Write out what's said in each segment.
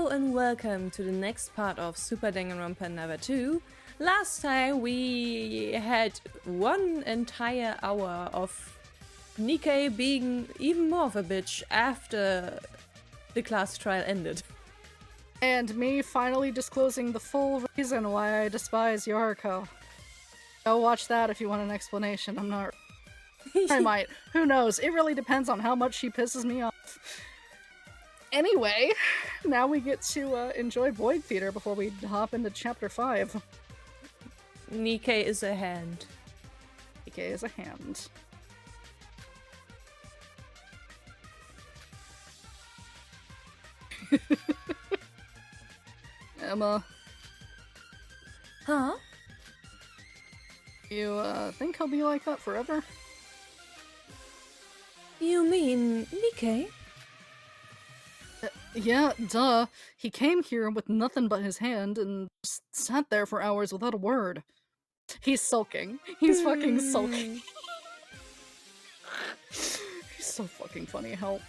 Hello and welcome to the next part of Super Danganronpa Another 2. Last time we had one entire hour of Nikkei being even more of a bitch after the class trial ended. And me finally disclosing the full reason why I despise Yoriko. Go watch that if you want an explanation. I'm not... I might. Who knows? It really depends on how much she pisses me off. Anyway, now we get to enjoy Void Theater before we hop into Chapter 5. Nikkei is a hand. Nikkei is a hand. Emma. Huh? You, think he'll be like that forever? You mean Nikkei? Yeah, duh. He came here with nothing but his hand and just sat there for hours without a word. He's sulking. He's fucking sulking. He's so fucking funny, help.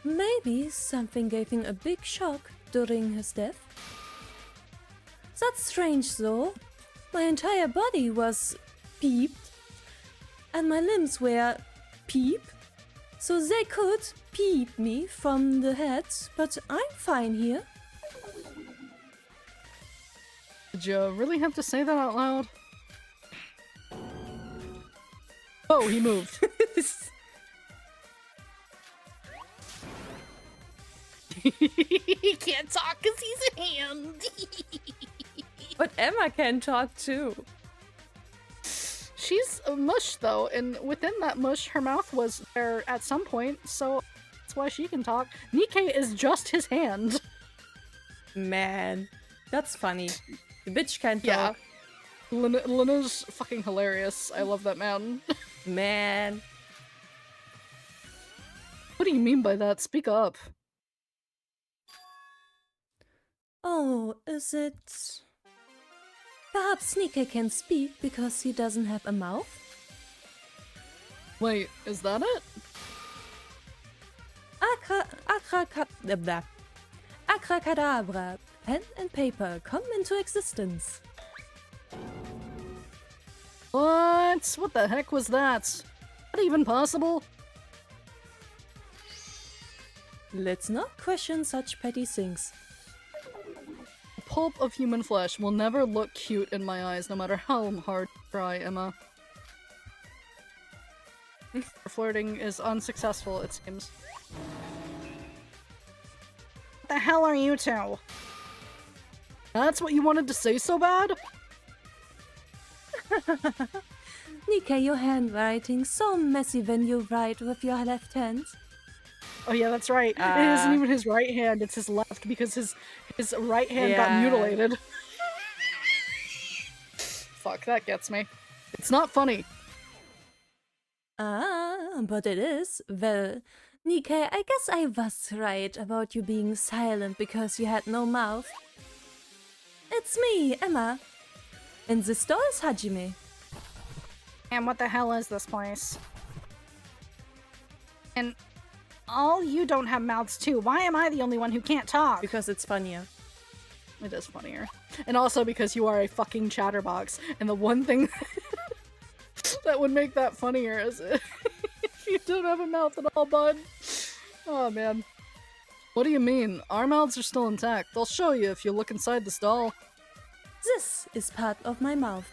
Maybe something gave him a big shock during his death. That's strange though. My entire body was peeped, and my limbs were peep, so they could peep me from the head, but I'm fine here. Did you really have to say that out loud? Oh, he moved. He can't talk because he's a hand. But Emma can talk too. She's a mush though, and within that mush, her mouth was there at some point, so that's why she can talk. Nikkei is just his hand. Man, that's funny. The bitch can't Yeah. talk. Lena's fucking hilarious. I love that man. Man. What do you mean by that? Speak up. Oh, is it... Perhaps Nikkei can speak because he doesn't have a mouth? Wait, is that it? Abracadabra. Pen and paper come into existence. What? What the heck was that? Is that even possible? Let's not question such petty things. The pulp of human flesh will never look cute in my eyes, no matter how hard you try, Emma. Flirting is unsuccessful, it seems. What the hell are you two? That's what you wanted to say so bad? Nikkei, your handwriting's so messy when you write with your left hand. Oh yeah, that's right. It isn't even his right hand, it's his left because his right hand got mutilated. Fuck, that gets me. It's not funny. But it is. Well, Nikkei, I guess I was right about you being silent because you had no mouth. It's me, Emma. And this door is Hajime. And what the hell is this place? And all you don't have mouths too. Why am I the only one who can't talk? Because it's funnier. It is funnier. And also because you are a fucking chatterbox. And the one thing that would make that funnier is if you don't have a mouth at all, bud. Oh, man. What do you mean? Our mouths are still intact. They'll show you if you look inside the stall. This is part of my mouth.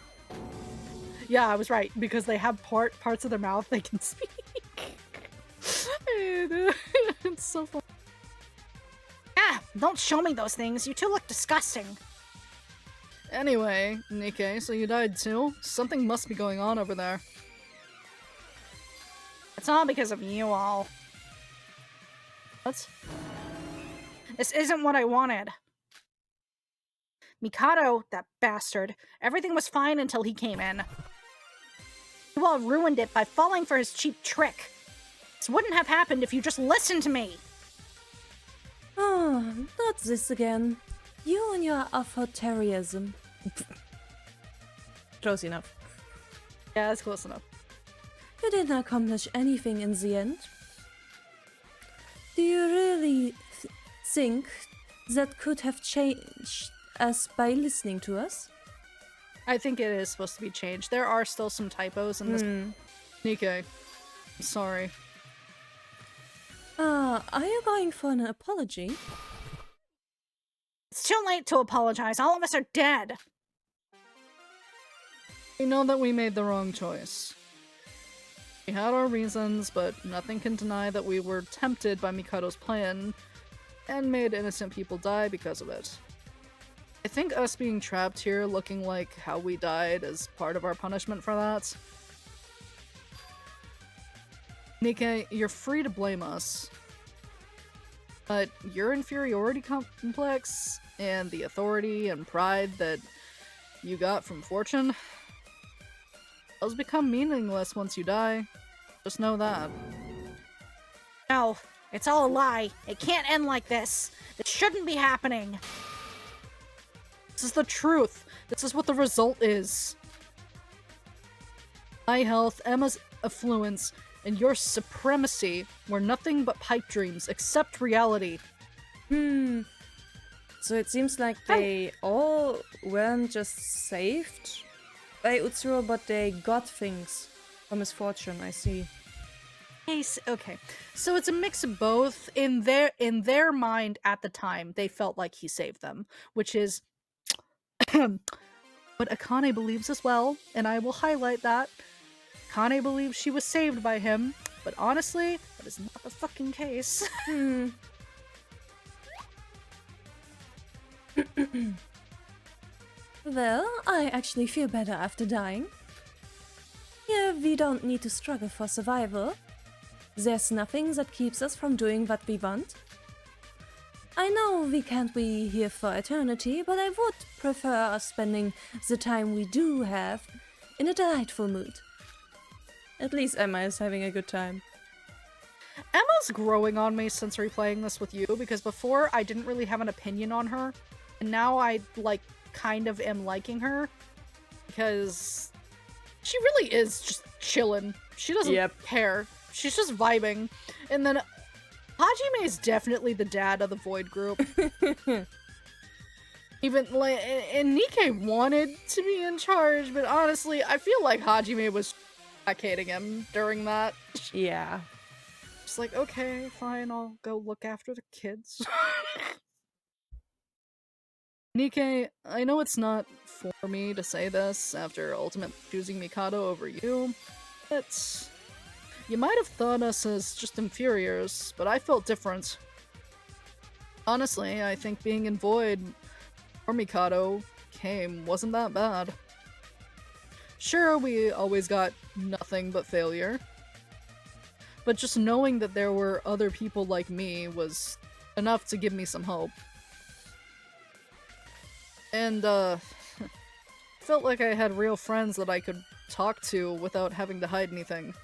Yeah, I was right. Because they have parts of their mouth they can speak. It's so fun. Ah! Don't show me those things. You two look disgusting. Anyway, Nikkei, so you died too? Something must be going on over there. It's all because of you all. What? This isn't what I wanted. Mikado, that bastard. Everything was fine until he came in. You all ruined it by falling for his cheap trick. This wouldn't have happened if you just listened to me. Oh, not this again. You and your authoritarianism. Close enough. Yeah, that's close enough. You didn't accomplish anything in the end. Do you really really think that could have changed us by listening to us? I think it is supposed to be changed. There are still some typos in this. Nikkei, I'm sorry. Are you going for an apology? It's too late to apologize. All of us are dead. We know that we made the wrong choice. We had our reasons, but nothing can deny that we were tempted by Mikado's plan and made innocent people die because of it. I think us being trapped here looking like how we died is part of our punishment for that. Nikkei, you're free to blame us. But your inferiority complex and the authority and pride that you got from fortune, those become meaningless once you die. Just know that. No, it's all a lie. It can't end like this. This shouldn't be happening. This is the truth. This is what the result is. My health, Emma's affluence, and your supremacy were nothing but pipe dreams, except reality. So it seems like they all weren't just saved by Utsuro, but they got things from his fortune, I see. Okay, so it's a mix of both. In their mind at the time, they felt like he saved them, which is what Akane believes as well, and I will highlight that. Akane believes she was saved by him, but honestly, that is not the fucking case. Well, I actually feel better after dying. Here, we don't need to struggle for survival. There's nothing that keeps us from doing what we want. I know we can't be here for eternity, but I would prefer us spending the time we do have in a delightful mood. At least Emma is having a good time. Emma's growing on me since replaying this with you, because before I didn't really have an opinion on her, and now I, like, kind of am liking her, because she really is just chilling. She doesn't care. She's just vibing. And then Hajime is definitely the dad of the Void group. Even, like, and Nikkei wanted to be in charge, but honestly, I feel like Hajime was placating him during that. Yeah. Just like, okay, fine, I'll go look after the kids. Nikkei, I know it's not for me to say this after ultimately choosing Mikado over you, but you might have thought us as just inferiors, but I felt different. Honestly, I think being in Void or Mikado wasn't that bad. Sure, we always got nothing but failure, but just knowing that there were other people like me was enough to give me some hope. And, felt like I had real friends that I could talk to without having to hide anything.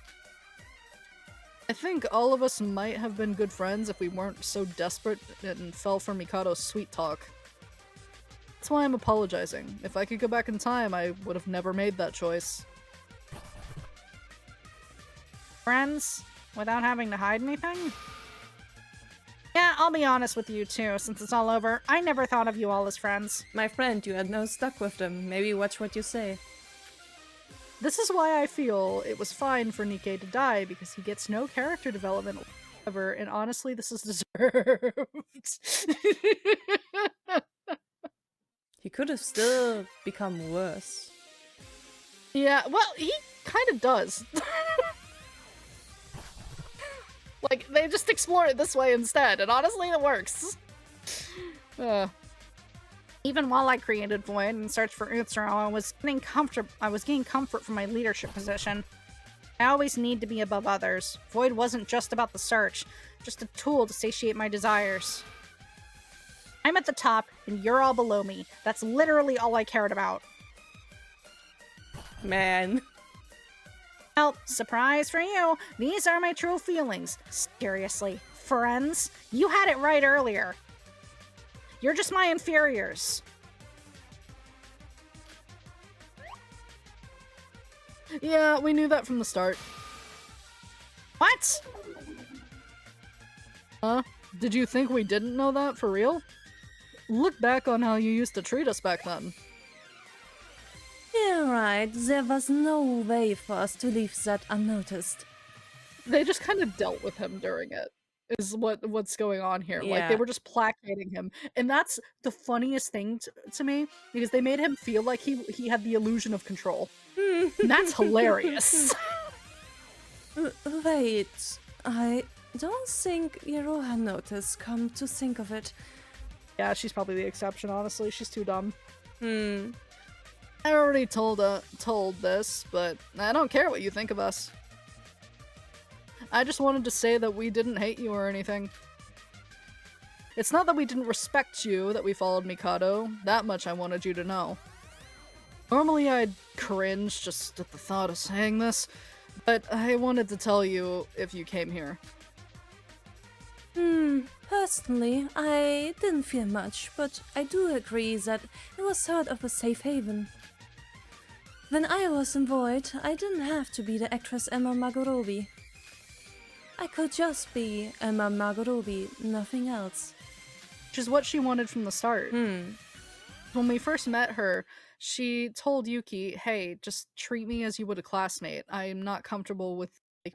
I think all of us might have been good friends if we weren't so desperate and fell for Mikado's sweet talk. That's why I'm apologizing. If I could go back in time, I would have never made that choice. Friends? Without having to hide anything? Yeah, I'll be honest with you too, since it's all over. I never thought of you all as friends. My friend, you had no stuck with them. Maybe watch what you say. This is why I feel it was fine for Nikkei to die, because he gets no character development whatsoever, and honestly, this is deserved. He could have still become worse. Yeah, well, he kind of does. Like, they just explore it this way instead, and honestly, it works. Even while I created Void and searched for Utsuro, I was getting comfort from my leadership position. I always need to be above others. Void wasn't just about the search, just a tool to satiate my desires. I'm at the top, and you're all below me. That's literally all I cared about. Man. Well, surprise for you, these are my true feelings. Seriously, friends? You had it right earlier. You're just my inferiors. Yeah, we knew that from the start. What? Huh? Did you think we didn't know that for real? Look back on how you used to treat us back then. Yeah, right. There was no way for us to leave that unnoticed. They just kind of dealt with him during it, is what's going on here. Like, they Yeah. were just placating him. And that's the funniest thing to me, because they made him feel like he had the illusion of control. And that's hilarious. Wait, I don't think Iroha noticed, come to think of it. Yeah, she's probably the exception, honestly. She's too dumb. Hmm. I already told this, but I don't care what you think of us. I just wanted to say that we didn't hate you or anything. It's not that we didn't respect you that we followed Mikado. That much I wanted you to know. Normally I'd cringe just at the thought of saying this, but I wanted to tell you if you came here. Personally, I didn't feel much, but I do agree that it was sort of a safe haven. When I was in Void, I didn't have to be the actress Emma Magorobi. I could just be Emma Magorobi, nothing else. Which is what she wanted from the start. When we first met her, she told Yuki, hey, just treat me as you would a classmate. I am not comfortable with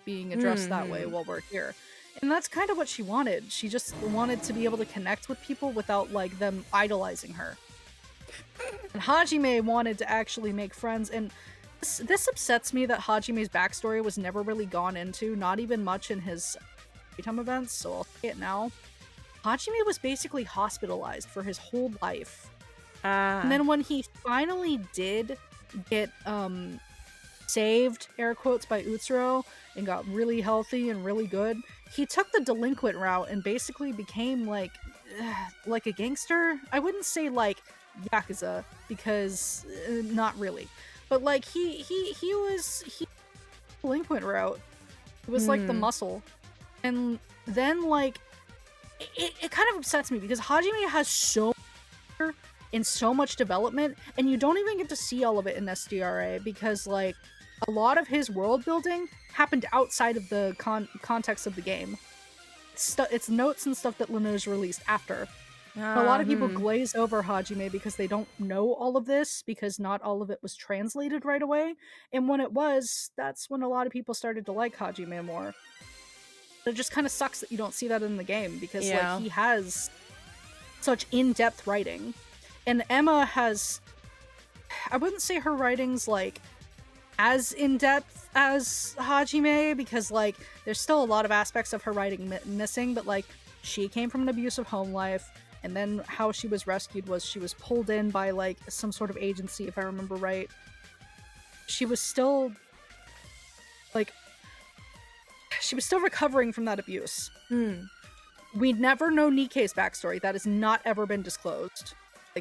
being addressed that way while we're here. And that's kind of what she wanted. She just wanted to be able to connect with people without them idolizing her. And Hajime wanted to actually make friends, and this upsets me that Hajime's backstory was never really gone into, not even much in his time events, so I'll say it now. Hajime was basically hospitalized for his whole life. And then when he finally did get saved, air quotes, by Utsuro, and got really healthy and really good, he took the delinquent route and basically became like a gangster. I wouldn't say Yakuza, because not really. But he was delinquent route. It was like the muscle. And then it kind of upsets me because Hajime has so much and so much development, and you don't even get to see all of it in SDRA because a lot of his world building happened outside of the context of the game. It's notes and stuff that Laneige released after. A lot of people glaze over Hajime because they don't know all of this, because not all of it was translated right away. And when it was, that's when a lot of people started to like Hajime more. It just kind of sucks that you don't see that in the game, because he has such in-depth writing. And Emma has... I wouldn't say her writing's as in-depth as Hajime, because there's still a lot of aspects of her writing missing, but she came from an abusive home life. And then how she was rescued was she was pulled in by some sort of agency, if I remember right. She was still recovering from that abuse. We never know Nikke's backstory. That has not ever been disclosed.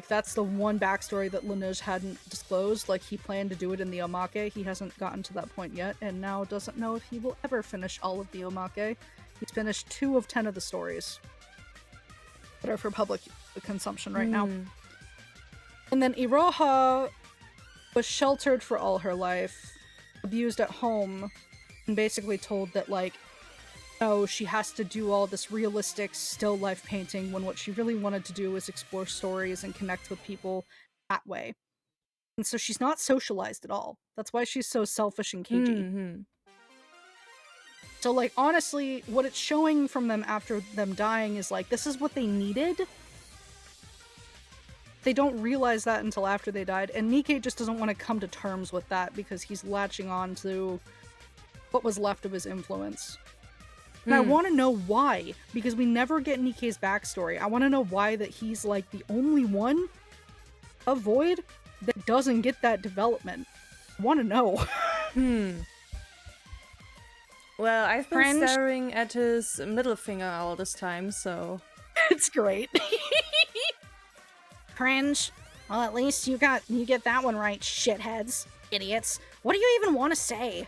That's the one backstory that Laneige hadn't disclosed. He planned to do it in the Omake. He hasn't gotten to that point yet, and now doesn't know if he will ever finish all of the Omake. He's finished 2 of 10 of the stories that are for public consumption right now. And then Iroha was sheltered for all her life, abused at home, and basically told that no, she has to do all this realistic still life painting, when what she really wanted to do was explore stories and connect with people that way. And so she's not socialized at all. That's why she's so selfish and cagey. So, honestly, what it's showing from them after them dying is, this is what they needed. They don't realize that until after they died, and Nikke just doesn't want to come to terms with that because he's latching on to what was left of his influence. And I want to know why, because we never get Nikke's backstory. I want to know why that he's, the only one of Void that doesn't get that development. I want to know. Well, I've been staring at his middle finger all this time, so... It's great. Cringe. Well, at least you get that one right, shitheads. Idiots. What do you even want to say?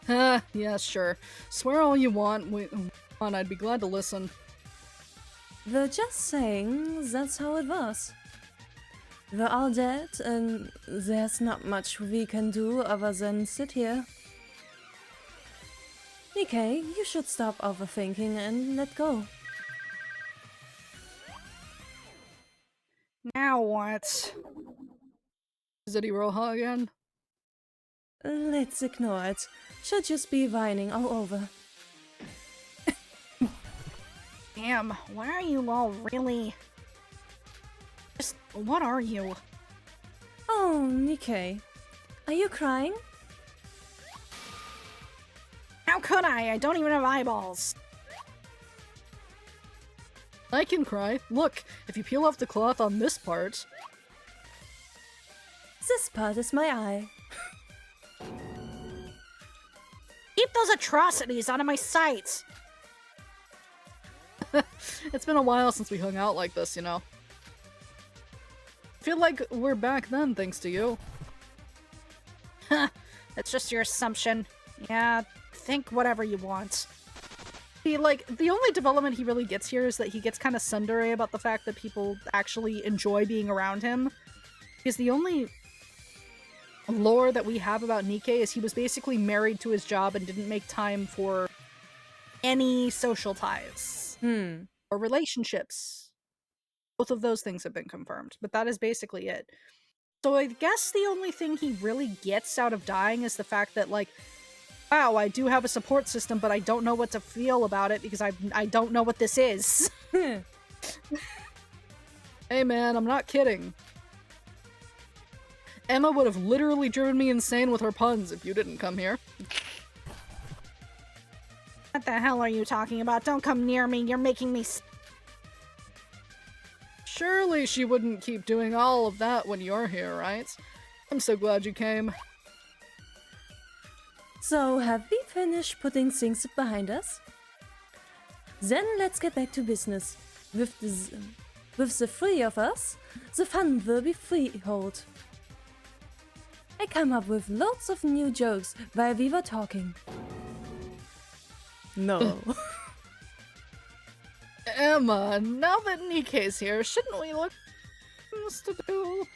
Yeah, sure. Swear all you want. I'd be glad to listen. They're just saying that's how it was. We're all dead, and there's not much we can do other than sit here. Nikkei, you should stop overthinking and let go. Now what? Is it Iroha again? Let's ignore it. Should just be whining all over. Damn, why are you all really... Just, what are you? Oh, Nikkei. Are you crying? How could I? I don't even have eyeballs. I can cry. Look, if you peel off the cloth on this part... This part is my eye. Keep those atrocities out of my sight! It's been a while since we hung out like this, you know. Feel like we're back then thanks to you. Huh, that's just your assumption. Yeah, think whatever you want. See, like, the only development he really gets here is that he gets kind of tsundere about the fact that people actually enjoy being around him. Because the only lore that we have about Nikkei is he was basically married to his job and didn't make time for any social ties. Or relationships. Both of those things have been confirmed, but that is basically it. So I guess the only thing he really gets out of dying is the fact that, like, wow, I do have a support system, but I don't know what to feel about it because I don't know what this is. Hey man, I'm not kidding. Emma would have literally driven me insane with her puns if you didn't come here. What the hell are you talking about? Don't come near me, you're making me Surely she wouldn't keep doing all of that when you're here, right? I'm so glad you came. So, have we finished putting things behind us? Then let's get back to business. With the three of us, the fun will be freehold. I come up with lots of new jokes while we were talking. No. Emma, now that Nikkei's here, shouldn't we look things to do?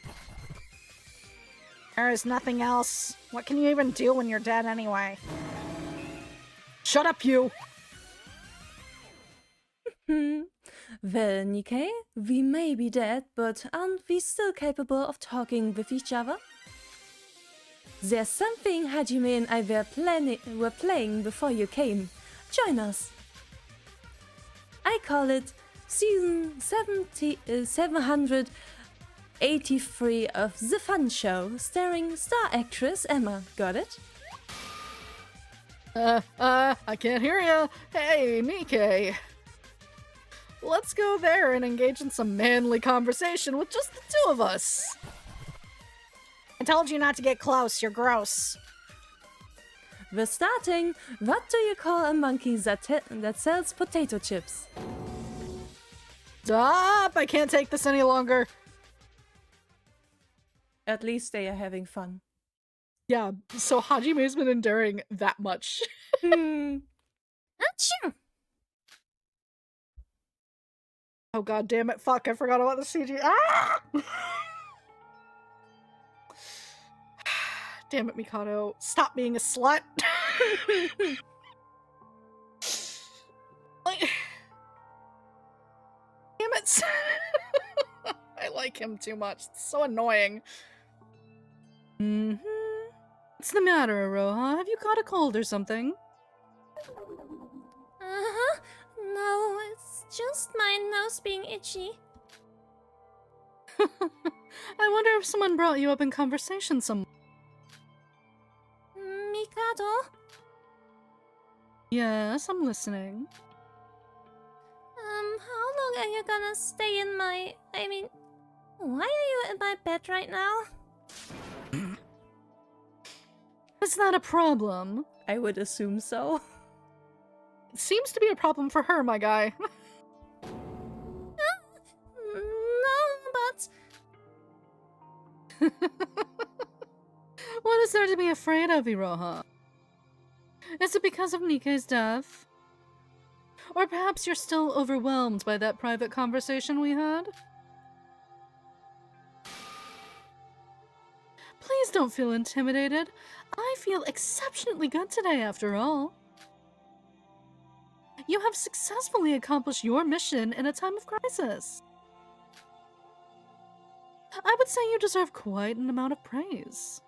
There is nothing else. What can you even do when you're dead anyway? Shut up, you! Well, Nikkei, we may be dead, but aren't we still capable of talking with each other? There's something Hajime and I were playing before you came. Join us. I call it season 783 of The Fun Show, starring star actress Emma. Got it? I can't hear ya. Hey, Nikkei. Let's go there and engage in some manly conversation with just the two of us. I told you not to get close, you're gross. We're starting. What do you call a monkey that sells potato chips? Stop! I can't take this any longer. At least they are having fun. Yeah, so Hajime's been enduring that much. Achoo! Oh god damn it, fuck, I forgot about the CG. Ah! Damn it, Mikado. Stop being a slut! Like... Damn it! I like him too much. It's so annoying. What's the matter, Aroha? Have you caught a cold or something? Uh-huh. No, it's just my nose being itchy. I wonder if someone brought you up in conversation some. Mikado? Yes, I'm listening. How long are you gonna stay in my... I mean, why are you in my bed right now? Is that a problem? I would assume so. It seems to be a problem for her, my guy. No, but... What is there to be afraid of, Iroha? Is it because of Nikkei's death? Or perhaps you're still overwhelmed by that private conversation we had? Please don't feel intimidated. I feel exceptionally good today, after all. You have successfully accomplished your mission in a time of crisis. I would say you deserve quite an amount of praise.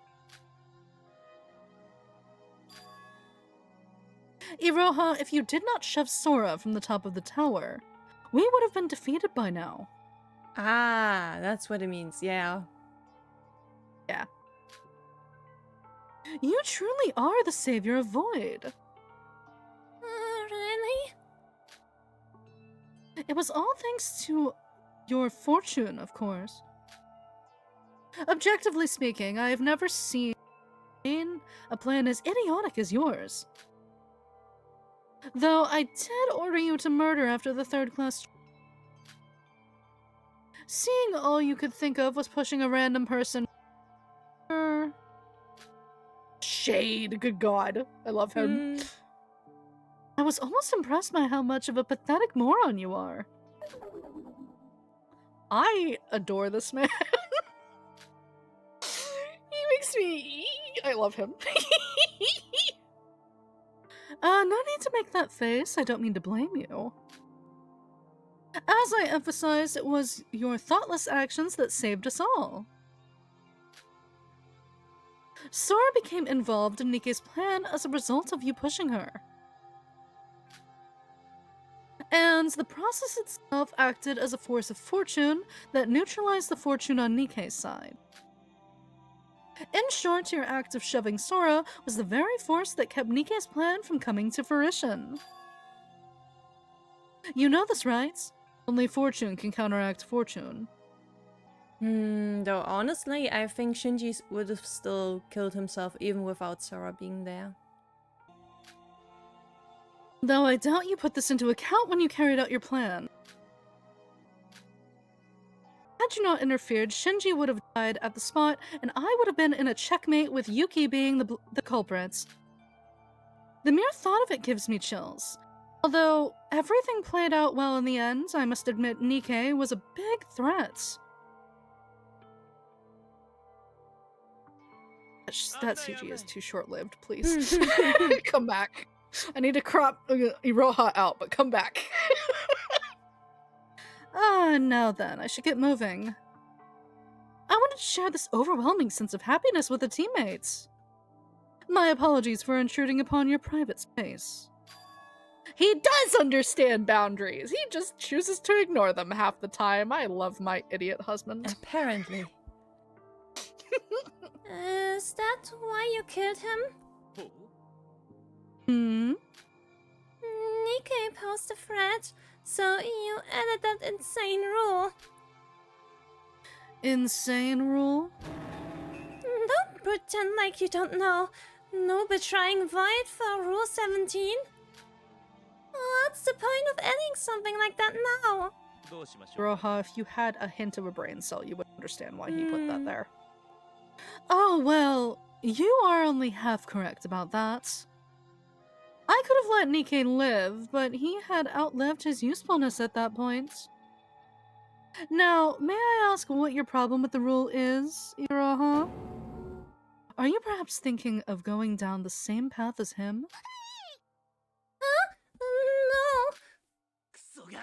Iroha, if you did not shove Sora from the top of the tower, we would have been defeated by now. Ah, that's what it means, yeah. Yeah. You truly are the savior of Void. Really? It was all thanks to your fortune, of course. Objectively speaking, I have never seen a plan as idiotic as yours. Though I did order you to murder after the third class. Seeing all you could think of was pushing a random person. Shade, good god. I love him. I was almost impressed by how much of a pathetic moron you are. I adore this man. He makes me... I love him. No need to make that face. I don't mean to blame you. As I emphasized, it was your thoughtless actions that saved us all. Sora became involved in Nikke's plan as a result of you pushing her. And the process itself acted as a force of fortune that neutralized the fortune on Nikke's side. In short, your act of shoving Sora was the very force that kept Nikke's plan from coming to fruition. You know this, right? Only fortune can counteract fortune. Though honestly, I think Shinji would have still killed himself even without Sora being there. Though I doubt you put this into account when you carried out your plan. Had you not interfered, Shinji would have died at the spot, and I would have been in a checkmate with Yuki being the culprits. The mere thought of it gives me chills. Although everything played out well in the end, I must admit Nikke was a big threat. That CG is too short-lived, please. Come back. I need to crop Iroha out, but come back. Now then, I should get moving. I wanted to share this overwhelming sense of happiness with the teammates. My apologies for intruding upon your private space. He does understand boundaries. He just chooses to ignore them half the time. I love my idiot husband. Apparently. Is that why you killed him? Nikke posed a threat, so you added that insane rule. Insane rule? Don't pretend like you don't know. No betraying Void for Rule 17. What's the point of adding something like that now? Roha, if you had a hint of a brain cell, you would understand why he put that there. Oh, well, you are only half correct about that. I could have let Nikke live, but he had outlived his usefulness at that point. Now, may I ask what your problem with the rule is, Iroha? Are you perhaps thinking of going down the same path as him? Huh? No.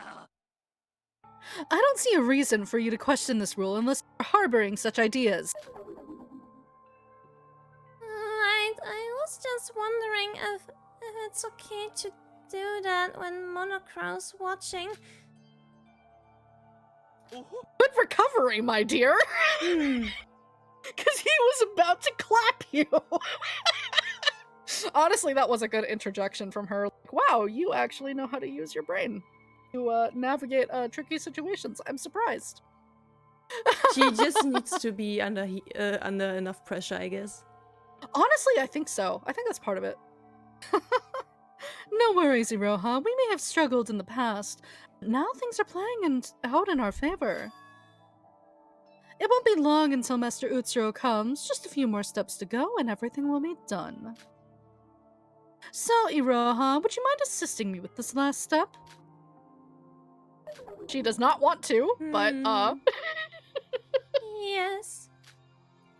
I don't see a reason for you to question this rule unless you're harboring such ideas. I was just wondering if it's okay to do that when Monocro's watching. Good recovery, my dear! Because he was about to clap you! Honestly, that was a good interjection from her. Like, wow, you actually know how to use your brain to navigate tricky situations. I'm surprised. She just needs to be under enough pressure, I guess. Honestly, I think so. I think that's part of it. No worries, Iroha. We may have struggled in the past, but now things are playing out in our favor. It won't be long until Master Utsuro comes. Just a few more steps to go, and everything will be done. So, Iroha, would you mind assisting me with this last step? She does not want to, but, Yes.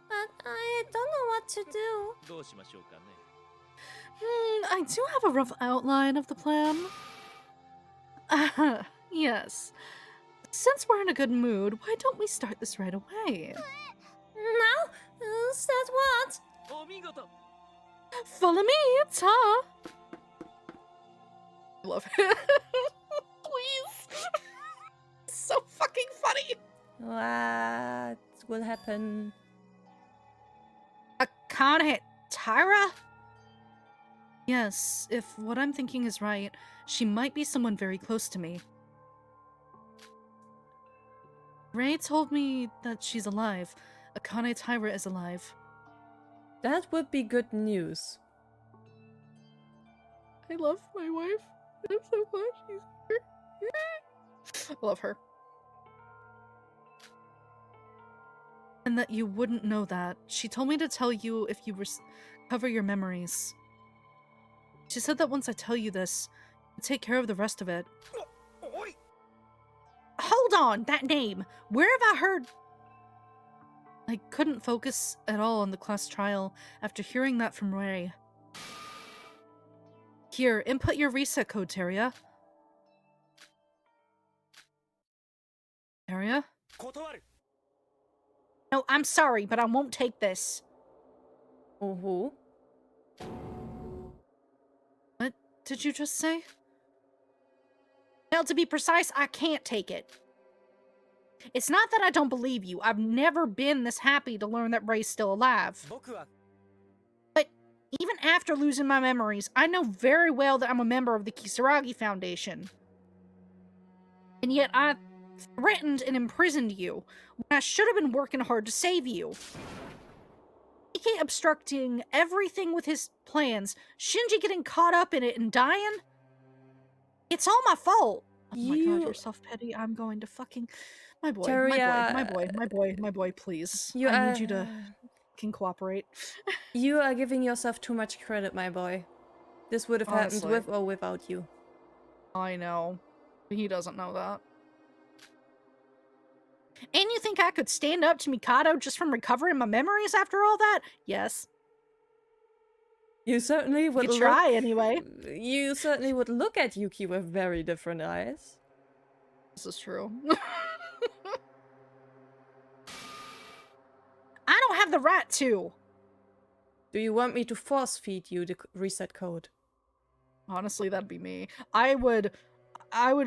But I don't know what to do. I do have a rough outline of the plan. Yes. Since we're in a good mood, why don't we start this right away? Now? Said what? Follow me, Ta! I love it. Please! So fucking funny! What will happen? Akane Tyra? Yes, if what I'm thinking is right, she might be someone very close to me. Ray told me that she's alive. Akane Tyra is alive. That would be good news. I love my wife. I'm so glad she's here. I love her. And that you wouldn't know that. She told me to tell you if you recover your memories. She said that once I tell you this, you'll take care of the rest of it. Hold on, that name! Where have I heard? I couldn't focus at all on the class trial after hearing that from Ray. Here, input your reset code, Teria. Teria? No, I'm sorry, but I won't take this. Oh, What did you just say? Well, to be precise, I can't take it. It's not that I don't believe you. I've never been this happy to learn that Ray's still alive. But even after losing my memories, I know very well that I'm a member of the Kisaragi Foundation. And yet I threatened and imprisoned you when I should have been working hard to save you. Ike obstructing everything with his plans, Shinji getting caught up in it and dying. It's all my fault. Oh my god, you're self-pity. I'm going to fucking... My boy, my boy, please. I need you to can cooperate. You are giving yourself too much credit, my boy. This would have happened with or without you. I know. He doesn't know that. And you think I could stand up to Mikado just from recovering my memories after all that? Yes. You certainly would try anyway. You certainly would look at Yuki with very different eyes. This is true. I don't have the right to. Do you want me to force feed you the reset code? Honestly, that'd be me. I would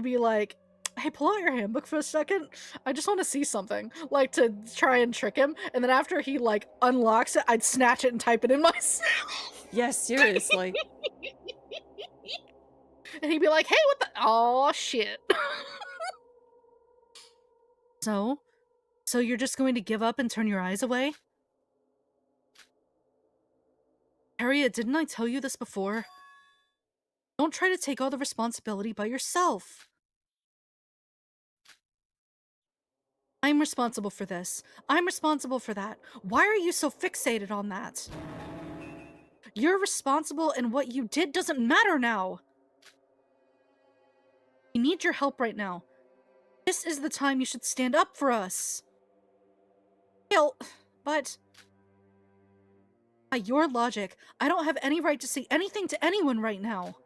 be like, hey, pull out your handbook for a second. I just want to see something. Like, to try and trick him. And then after he, like, unlocks it, I'd snatch it and type it in myself. Yes, seriously. And he'd be like, hey, what the... Oh, shit. So you're just going to give up and turn your eyes away? Harriet, didn't I tell you this before? Don't try to take all the responsibility by yourself. I'm responsible for this. I'm responsible for that. Why are you so fixated on that? You're responsible, and what you did doesn't matter now. We need your help right now. This is the time you should stand up for us. But by your logic, I don't have any right to say anything to anyone right now.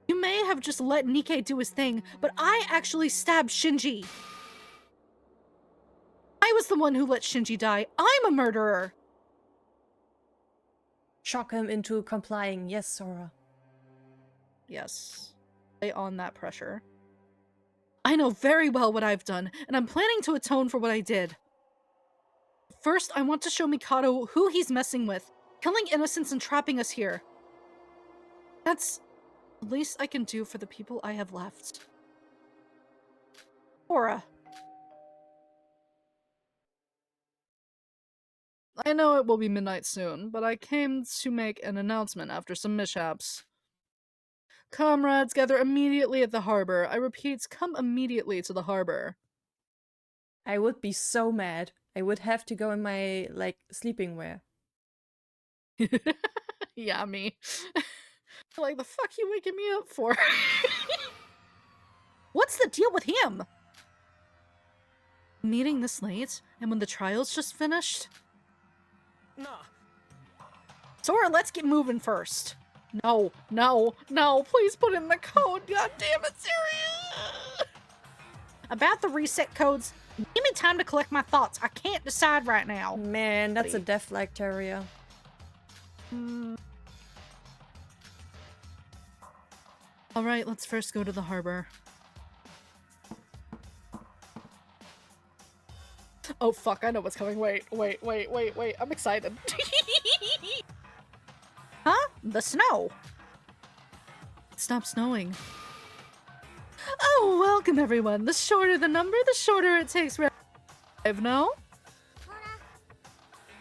You may have just let Nikke do his thing, but I actually stabbed Shinji. I was the one who let Shinji die. I'm a murderer. Shock him into complying. Yes, Sora. Yes. Lay on that pressure. I know very well what I've done, and I'm planning to atone for what I did. First, I want to show Mikado who he's messing with, killing innocents and trapping us here. That's the least I can do for the people I have left. Aura. I know it will be midnight soon, but I came to make an announcement after some mishaps. Comrades, gather immediately at the harbor. I repeat, come immediately to the harbor. I would be so mad. I would have to go in my, like, sleeping wear. Yeah, me. Like, the fuck you waking me up for? What's the deal with him? Meeting this late, and when the trial's just finished? Nah. Sora, let's get moving first. No, no, no, please put in the code. God damn it, Siri. About the reset codes, give me time to collect my thoughts. I can't decide right now. Man, that's a death-like terrier. Alright, let's first go to the harbor. Oh fuck, I know what's coming. Wait. I'm excited. Huh? The snow. Stop snowing. Oh, welcome everyone. The shorter the number, the shorter it takes. I've no?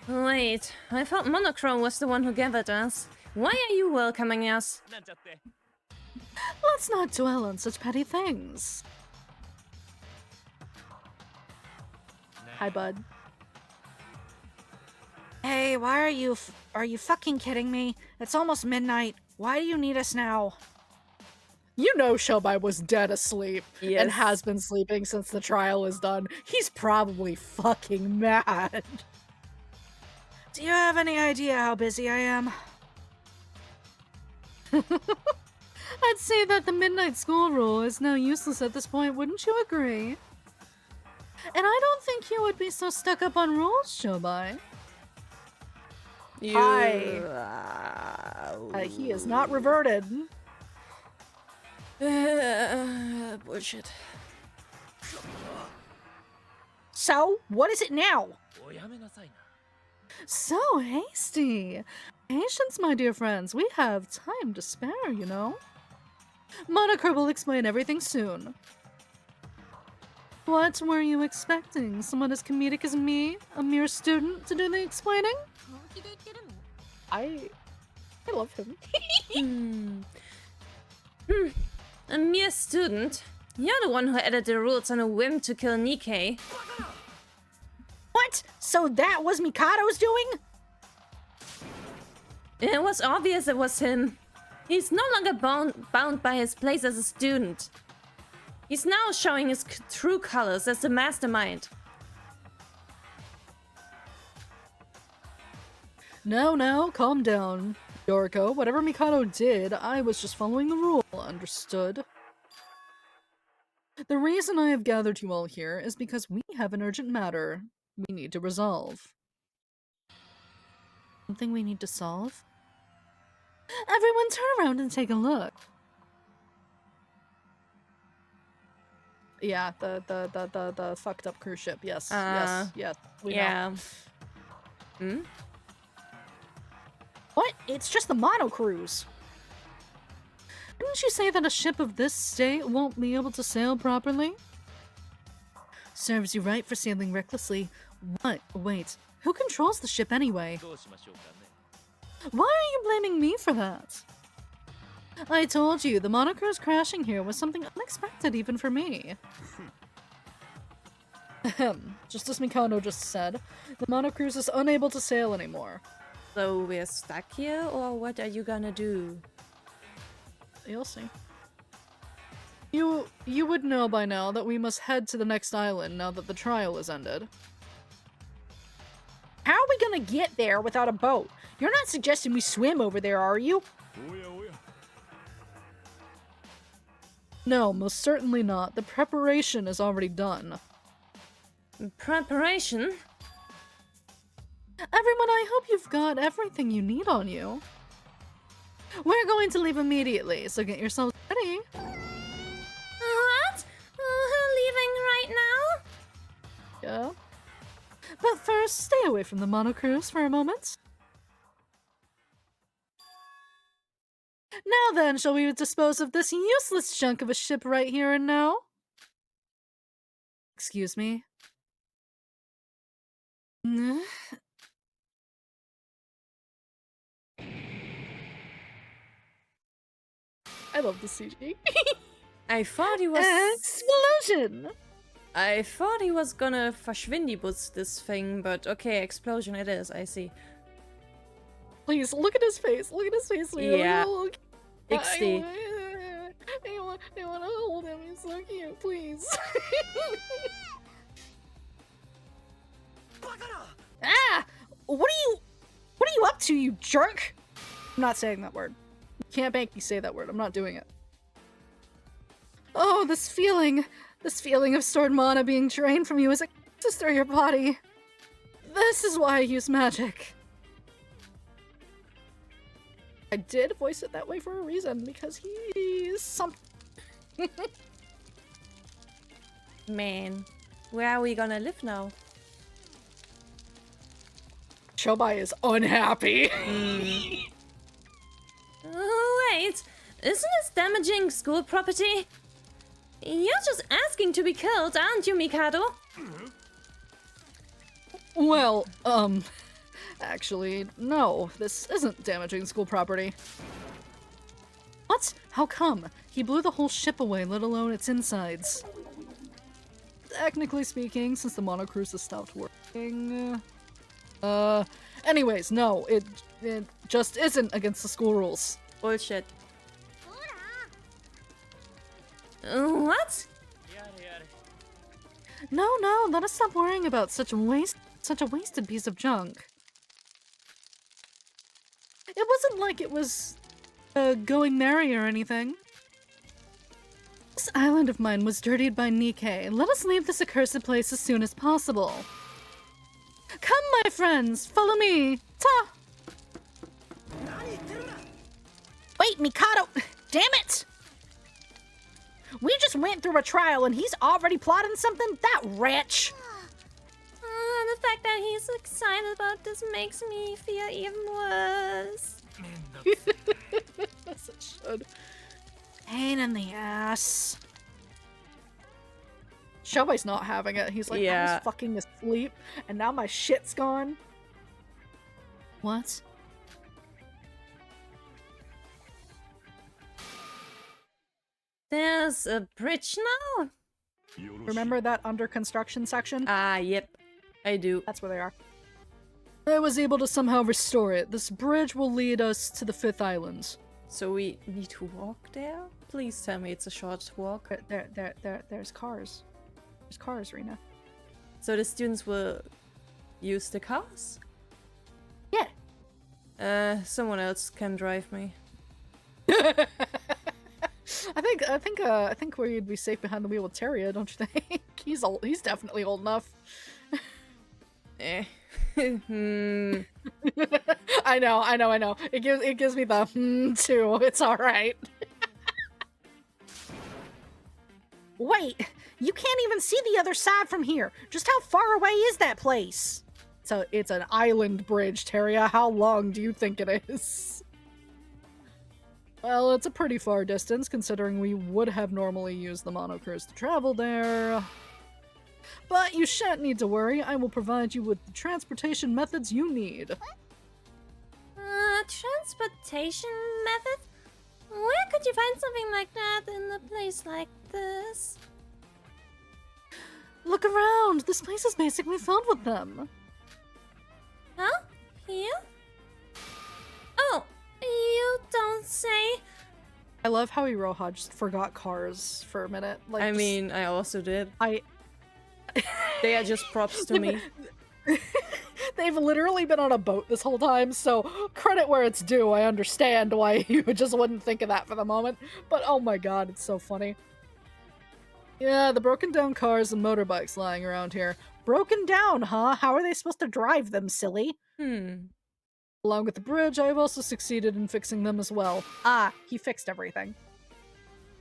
Wait, I thought Monochrome was the one who gathered us. Why are you welcoming us? Let's not dwell on such petty things. Hi, bud. Hey, why are you fucking kidding me? It's almost midnight. Why do you need us now? You know Shobai was dead asleep Yes. and has been sleeping since the trial is done. He's probably fucking mad. Do you have any idea how busy I am? I'd say that the midnight school rule is now useless at this point, wouldn't you agree? And I don't think you would be so stuck up on rules, Shobai. Hi. He is not reverted. Bullshit. So, what is it now? So hasty. Patience, my dear friends. We have time to spare, you know. Monaco will explain everything soon. What were you expecting? Someone as comedic as me? A mere student to do the explaining? I love him. A mere student? You're the one who added the rules on a whim to kill Nikkei. What? So that was Mikado's doing? It was obvious it was him. He's no longer bound by his place as a student. He's now showing his true colors as the mastermind. Now, calm down. Yoriko, whatever Mikado did, I was just following the rule, understood? The reason I have gathered you all here is because we have an urgent matter we need to resolve. Something we need to solve? Everyone turn around and take a look. Yeah, the fucked up cruise ship, yes, yes, we know. Hmm? What? It's just the mono cruise. Didn't you say that a ship of this state won't be able to sail properly? Serves you right for sailing recklessly. What? Wait, who controls the ship anyway? Why are you blaming me for that? I told you, the monocruise crashing here was something unexpected even for me. Just as Mikado just said, the monocruise is unable to sail anymore. So we're stuck here, or what are you gonna do? You'll see. You would know by now that we must head to the next island now that the trial is ended. How are we gonna get there without a boat? You're not suggesting we swim over there, are you? No, most certainly not. The preparation is already done. Preparation? Everyone, I hope you've got everything you need on you. We're going to leave immediately, so get yourselves ready. What? Leaving right now? Yeah. But first, stay away from the monocruise for a moment. Now then, shall we dispose of this useless chunk of a ship right here and now? Excuse me? I love the CG. I thought he was... Explosion! I thought he was gonna verschwindibus this thing, but okay, explosion it is, I see. Please, look at his face. Look at his face. Yeah. Look. XD. I want to hold him. He's so cute. Please. Ah! What are you up to, you jerk? I'm not saying that word. Can't make me say that word. I'm not doing it. Oh, this feeling of stored mana being drained from you as it passes through your body. This is why I use magic. I did voice it that way for a reason, because he's something. Man, where are we gonna live now? Shobai is unhappy. Oh, wait, isn't this damaging school property? You're just asking to be killed, aren't you, Mikado? Well, actually, no, this isn't damaging school property. What? How come? He blew the whole ship away, let alone its insides. Technically speaking, since the monocruise has stopped working... anyways, no, it just isn't against the school rules. Bullshit. What? No, let us stop worrying about such a wasted piece of junk. It wasn't like it was, going merry or anything. This island of mine was dirtied by Nikkei. Let us leave this accursed place as soon as possible. Come, my friends, follow me. Ta! Wait, Mikado! Damn it! We just went through a trial and he's already plotting something? That wretch! The fact that he's excited about this makes me feel even worse. As it should. Pain in the ass. Shobai's not having it. He's like, I Yeah. was fucking asleep, and now my shit's gone. What? There's a bridge now? Remember that under construction section? Ah, yep. I do. That's where they are. I was able to somehow restore it. This bridge will lead us to the 5th island. So we need to walk there? Please tell me it's a short walk. There's cars. There's cars, Rina. So the students will use the cars? Yeah. Someone else can drive me. I think where you'd be safe behind the wheel with Teria, don't you think? He's old. He's definitely old enough. I know. It gives me the too. It's all right. Wait, you can't even see the other side from here. Just how far away is that place? So it's an island bridge, Teria. How long do you think it is? Well, it's a pretty far distance, considering we would have normally used the monocruise to travel there. But you shan't need to worry. I will provide you with the transportation methods you need. Transportation method? Where could you find something like that in a place like this? Look around. This place is basically filled with them. Huh? Here? Oh, you don't say. I love how Iroha just forgot cars for a minute. Like, I mean, I also did. They are just props to me. They've literally been on a boat this whole time, so credit where it's due. I understand why you just wouldn't think of that for the moment, but oh my god, it's so funny. Yeah, the broken down cars and motorbikes lying around here. Broken down, huh? How are they supposed to drive them, silly? Along with the bridge, I have also succeeded in fixing them as well. Ah, he fixed everything.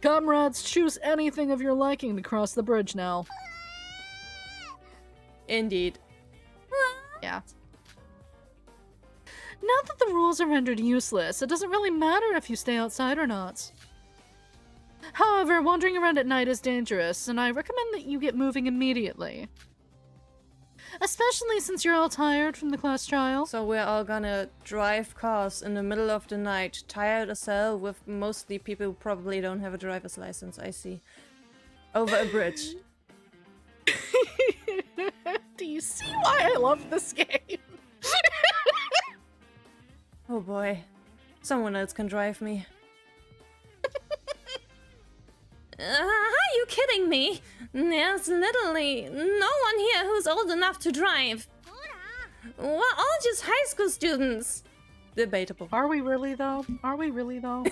Comrades, choose anything of your liking to cross the bridge now. Indeed. Yeah. Now that the rules are rendered useless, it doesn't really matter if you stay outside or not. However, wandering around at night is dangerous, and I recommend that you get moving immediately. Especially since you're all tired from the class trial. So we're all gonna drive cars in the middle of the night, tired as hell, with mostly people who probably don't have a driver's license, I see. Over a bridge. Do you see why I love this game? Oh boy. Someone else can drive me. Are you kidding me? There's literally no one here who's old enough to drive. We're all just high school students. Debatable. Are we really though? Are we really though?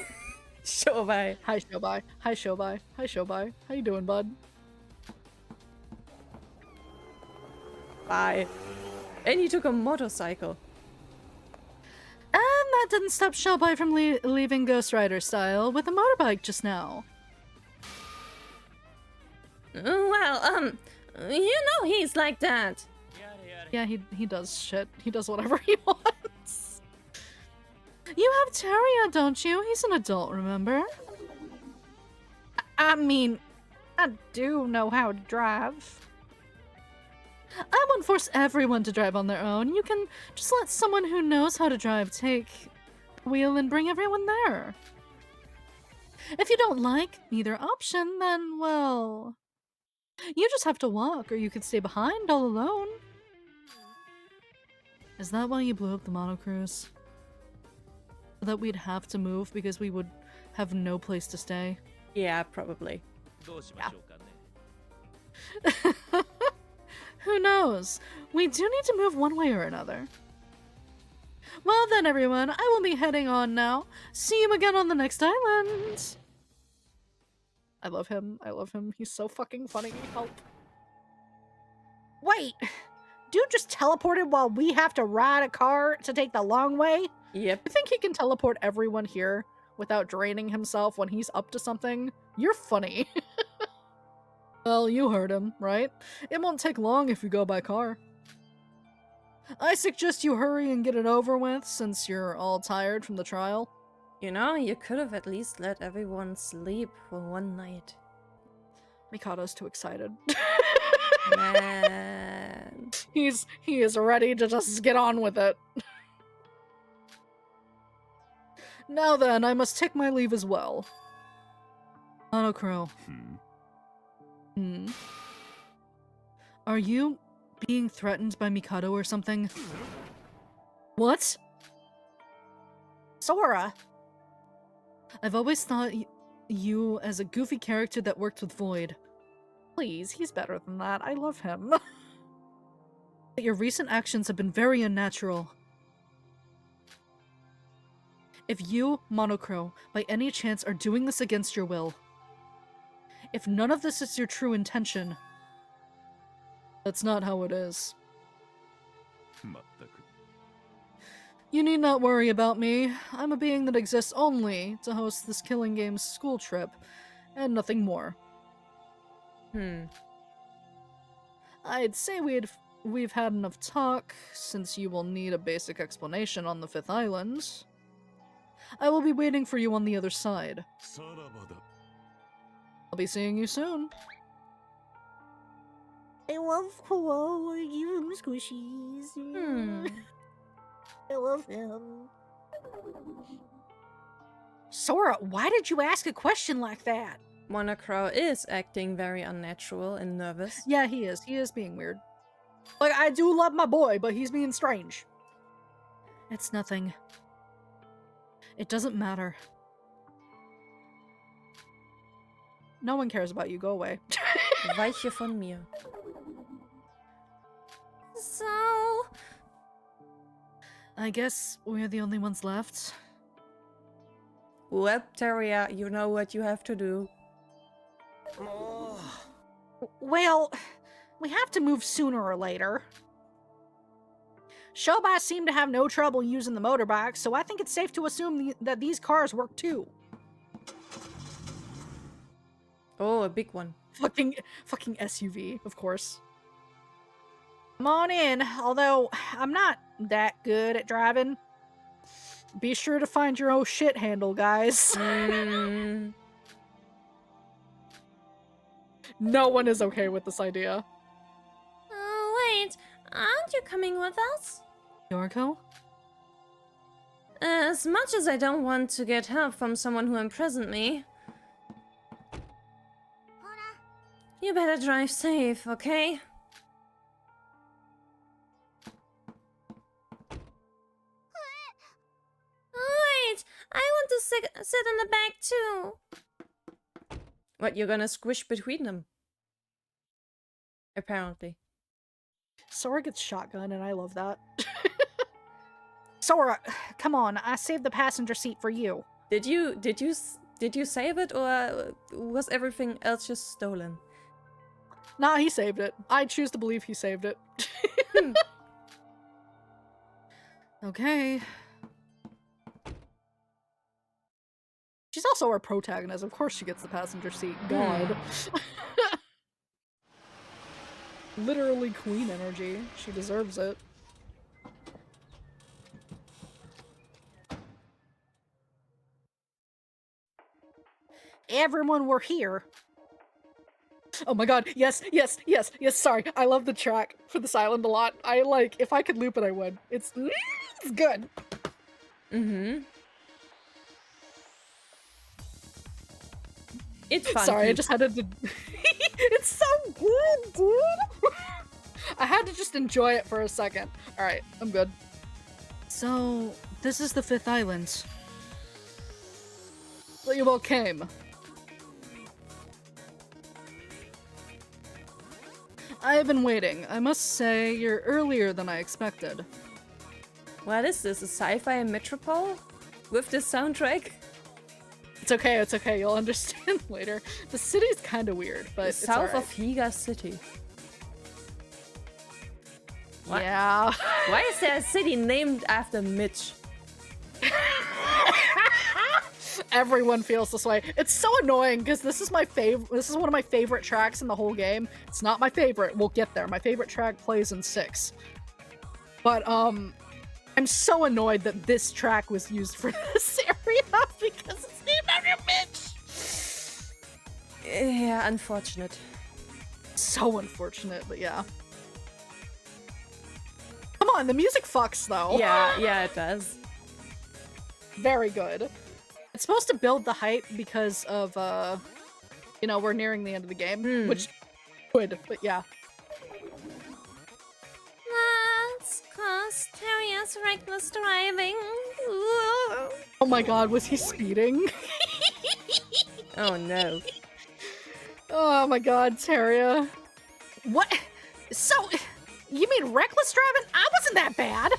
Shobai. Hi Shobai. Hi Shobai. Hi Shobai. How you doing, bud? Bye. And he took a motorcycle. And that didn't stop Shobai from leaving Ghost Rider style with a motorbike just now. Well, you know he's like that. Yeah, he does shit. He does whatever he wants. You have Teria, don't you? He's an adult, remember? I mean, I do know how to drive. I won't force everyone to drive on their own. You can just let someone who knows how to drive take the wheel and bring everyone there. If you don't like either option, then, well, you just have to walk, or you could stay behind all alone. Is that why you blew up the monocruise? So that we'd have to move because we would have no place to stay? Yeah, probably. Who knows? We do need to move one way or another. Well then, everyone, I will be heading on now. See you again on the next island. I love him. I love him. He's so fucking funny. Help. Wait! Dude just teleported while we have to ride a car to take the long way? Yep. You think he can teleport everyone here without draining himself when he's up to something? You're funny. Well, you heard him, right? It won't take long if you go by car. I suggest you hurry and get it over with since you're all tired from the trial. You know, you could have at least let everyone sleep for one night. Mikado's too excited. Man. He is ready to just get on with it. Now then, I must take my leave as well. Monocro. Are you being threatened by Mikado or something? What? Sora. I've always thought you as a goofy character that worked with Void. Please, he's better than that. I love him. But your recent actions have been very unnatural. If you, Monocro, by any chance are doing this against your will, if none of this is your true intention, that's not how it is. You need not worry about me. I'm a being that exists only to host this Killing Games school trip, and nothing more. I'd say we've had enough talk, since you will need a basic explanation on the 5th island. I will be waiting for you on the other side. I'll be seeing you soon. I love Hello, I give him squishies. I love him. Sora, why did you ask a question like that? Monocro is acting very unnatural and nervous. Yeah, he is. He is being weird. Like, I do love my boy, but he's being strange. It's nothing. It doesn't matter. No one cares about you. Go away. Weiche von mir. So... I guess we're the only ones left. Well, Teria, you know what you have to do. Well, we have to move sooner or later. Shobai seemed to have no trouble using the motorbike, so I think it's safe to assume that these cars work too. Oh, a big one. Fucking SUV, of course. Come on in, although I'm not that good at driving. Be sure to find your own shit handle, guys. No one is okay with this idea. Oh, wait. Aren't you coming with us? Yoriko? As much as I don't want to get help from someone who imprisoned me, you better drive safe, okay? Wait! I want to sit in the back too! What, you're gonna squish between them? Apparently. Sora gets shotgun, and I love that. Sora, come on, I saved the passenger seat for you. Did you save it, or was everything else just stolen? Nah, he saved it. I choose to believe he saved it. Okay. She's also our protagonist. Of course she gets the passenger seat. God. Literally queen energy. She deserves it. Everyone were here. Oh my god, yes, yes, yes, yes, sorry. I love the track for this island a lot. If I could loop it, I would. It's good. Mm-hmm. It's fun. Sorry, I just had to... It's so good, dude! I had to just enjoy it for a second. Alright, I'm good. So, this is the 5th island. Well, you all came. I have been waiting. I must say, you're earlier than I expected. What is this, a sci-fi metropole? With this soundtrack? It's okay, you'll understand later. The city's kinda weird, but it's South alright. of Higa City. What? Yeah. Why is there a city named after Mitch? Everyone feels this way. It's so annoying because this is my favorite. This is one of my favorite tracks in the whole game. It's not my favorite. We'll get there. My favorite track plays in 6. But I'm so annoyed that this track was used for this area because it's named after Mitch. Yeah, unfortunate. So unfortunate, but yeah. Come on, the music fucks though. Yeah, it does. Very good. It's supposed to build the hype because of, you know, we're nearing the end of the game, which would, but yeah. That's cause Terrier's reckless driving. Oh my god, was he speeding? Oh no. Oh my god, Terria. What? So, you mean reckless driving? I wasn't that bad.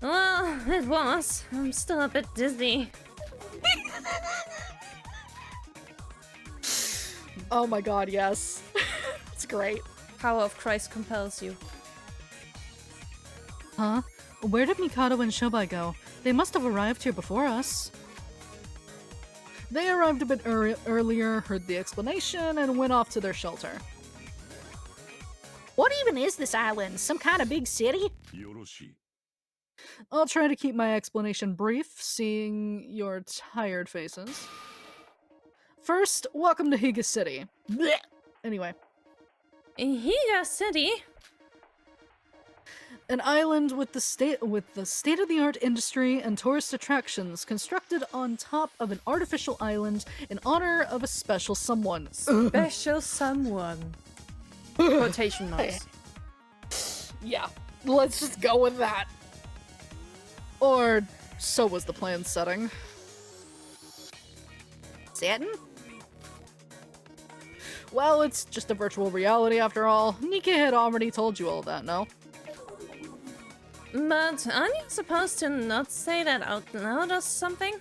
Well, it was. I'm still a bit dizzy. Oh my god, yes. It's great. Power of Christ compels you. Huh? Where did Mikado and Shobai go? They must have arrived here before us. They arrived a bit earlier, heard the explanation, and went off to their shelter. What even is this island? Some kind of big city? I'll try to keep my explanation brief, seeing your tired faces. First, welcome to Higa City. Blech. Anyway. Higa City? An island with the state-of-the-art industry and tourist attractions constructed on top of an artificial island in honor of a special someone. Special someone. Quotation marks. Yeah, let's just go with that. Or so was the plan setting. Satin? Well, it's just a virtual reality after all. Nika had already told you all that, no? But aren't you supposed to not say that out loud or something?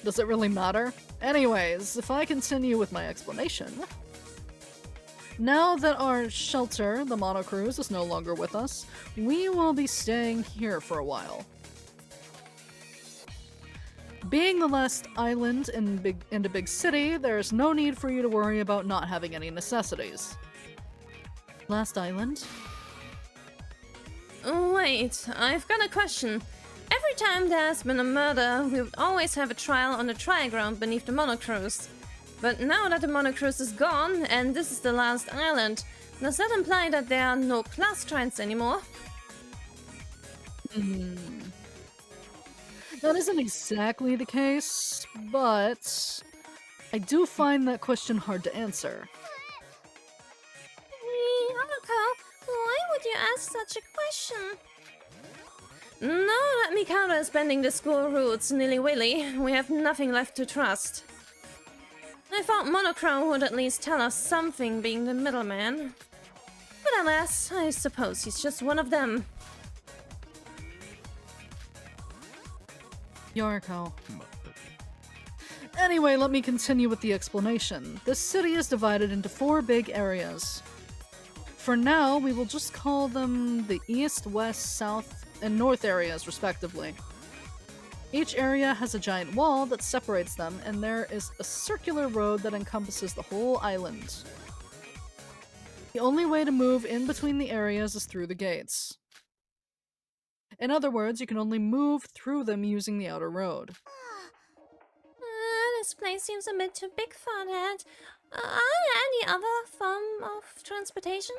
Does it really matter? Anyways, if I continue with my explanation. Now that our shelter, the monocruise, is no longer with us, we will be staying here for a while. Being the last island in a big city, there's no need for you to worry about not having any necessities. Last island? Wait, I've got a question. Every time there's been a murder, we would always have a trial on the trial ground beneath the monocruise. But now that the monocruise is gone, and this is the last island, does that imply that there are no class trials anymore? That isn't exactly the case, but I do find that question hard to answer. Miyako, why would you ask such a question? Now that Mikado is bending the school routes nilly-willy, we have nothing left to trust. I thought Monochrome would at least tell us something being the middleman. But Nevertheless, I suppose he's just one of them. Yoriko. Anyway, let me continue with the explanation. This city is divided into 4 big areas. For now, we will just call them the East, West, South, and North areas, respectively. Each area has a giant wall that separates them, and there is a circular road that encompasses the whole island. The only way to move in between the areas is through the gates. In other words, you can only move through them using the outer road. This place seems a bit too big for that. Are there any other form of transportation?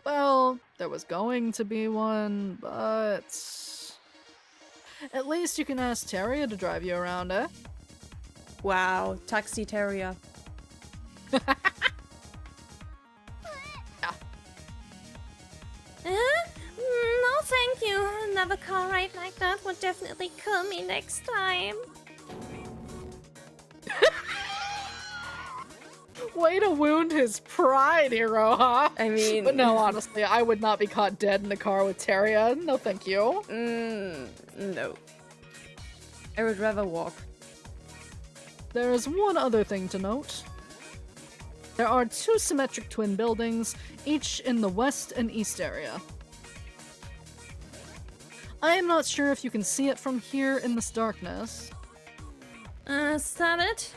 Well, there was going to be one, but... At least you can ask Teria to drive you around, eh? Wow, Taxi Terrier. Yeah. No, thank you. Another car ride like that would definitely kill me next time. Way to wound his pride, hero, huh? I mean... But no, honestly, I would not be caught dead in the car with Teria. No, thank you. No. I would rather walk. There is one other thing to note. There are 2 symmetric twin buildings, each in the west and east area. I am not sure if you can see it from here in this darkness. Is that it?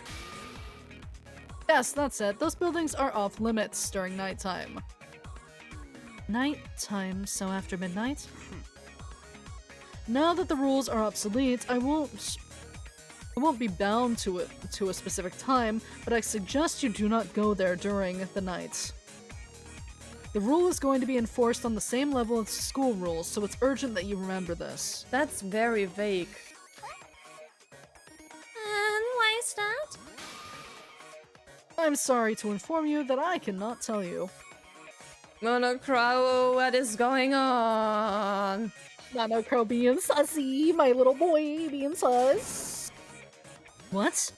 Yes, that's it. Those buildings are off limits during nighttime. Nighttime, so after midnight? Now that the rules are obsolete, I won't be bound to it to a specific time, but I suggest you do not go there during the night. The rule is going to be enforced on the same level as school rules, so it's urgent that you remember this. That's very vague. And why is that? I'm sorry to inform you that I cannot tell you. Monocrow, what is going on? Monocrow being sussy, my little boy being sus. What?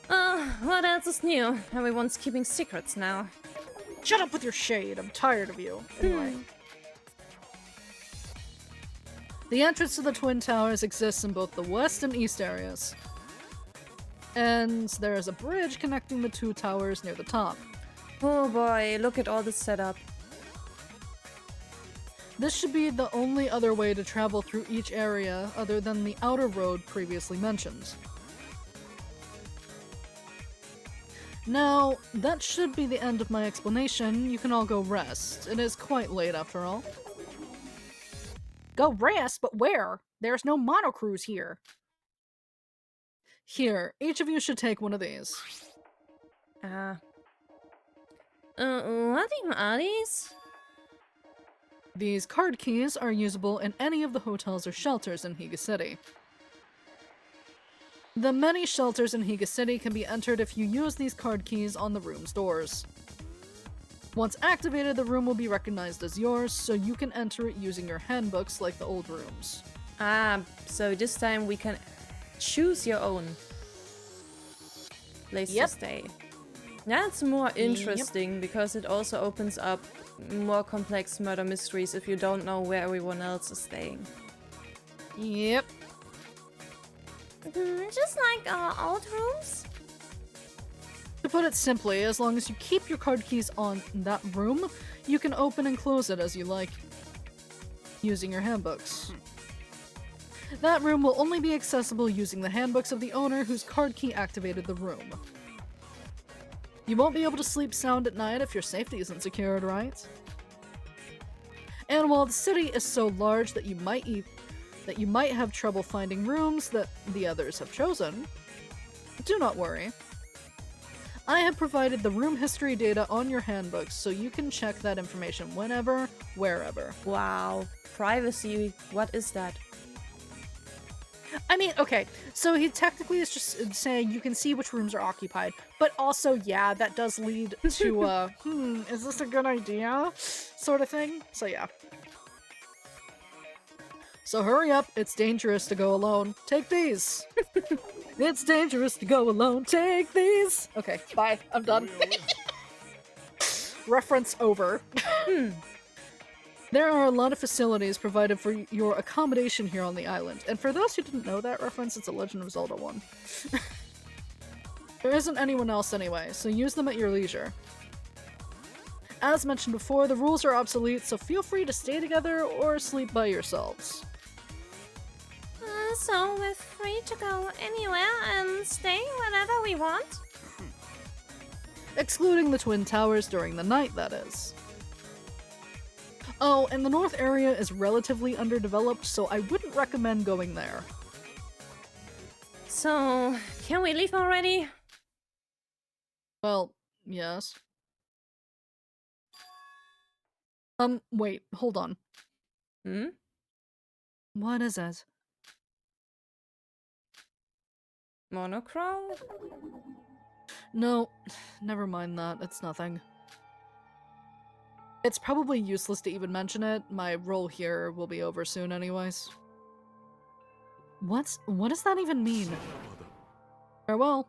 What else is new? Everyone's keeping secrets now. Shut up with your shade, I'm tired of you. Anyway. The entrance to the Twin Towers exists in both the west and east areas. And there is a bridge connecting the 2 towers near the top. Oh boy, look at all this setup. This should be the only other way to travel through each area other than the outer road previously mentioned. Now, that should be the end of my explanation. You can all go rest. It is quite late after all. Go rest? But where? There's no monocruise here. Here, each of you should take one of these. What even are these? These card keys are usable in any of the hotels or shelters in Higa City. The many shelters in Higa City can be entered if you use these card keys on the room's doors. Once activated, the room will be recognized as yours, so you can enter it using your handbooks like the old rooms. So this time we can choose your own place to stay. That's more interesting because it also opens up more complex murder mysteries if you don't know where everyone else is staying. Yep. Just like our old rooms? To put it simply, as long as you keep your card keys on that room, you can open and close it as you like, using your handbooks. That room will only be accessible using the handbooks of the owner whose card key activated the room. You won't be able to sleep sound at night if your safety isn't secured, right? And while the city is so large that you might have trouble finding rooms that the others have chosen, do not worry. I have provided the room history data on your handbooks so you can check that information whenever, wherever. Wow. Privacy, what is that? I mean, okay, so he technically is just saying you can see which rooms are occupied, but also, yeah, that does lead to, is this a good idea? Sort of thing. So, yeah. So hurry up, it's dangerous to go alone. Take these! It's dangerous to go alone, take these! Okay, bye, I'm done. Reference over. There are a lot of facilities provided for your accommodation here on the island, and for those who didn't know that reference, it's a Legend of Zelda one. There isn't anyone else anyway, so use them at your leisure. As mentioned before, the rules are obsolete, so feel free to stay together or sleep by yourselves. So we're free to go anywhere and stay whenever we want? Excluding the Twin Towers during the night, that is. Oh, and the north area is relatively underdeveloped, so I wouldn't recommend going there. So, can we leave already? Well, yes. Wait, hold on. What is it? Monochrome? No, never mind that. It's nothing. It's probably useless to even mention it. My role here will be over soon anyways. What does that even mean? Farewell.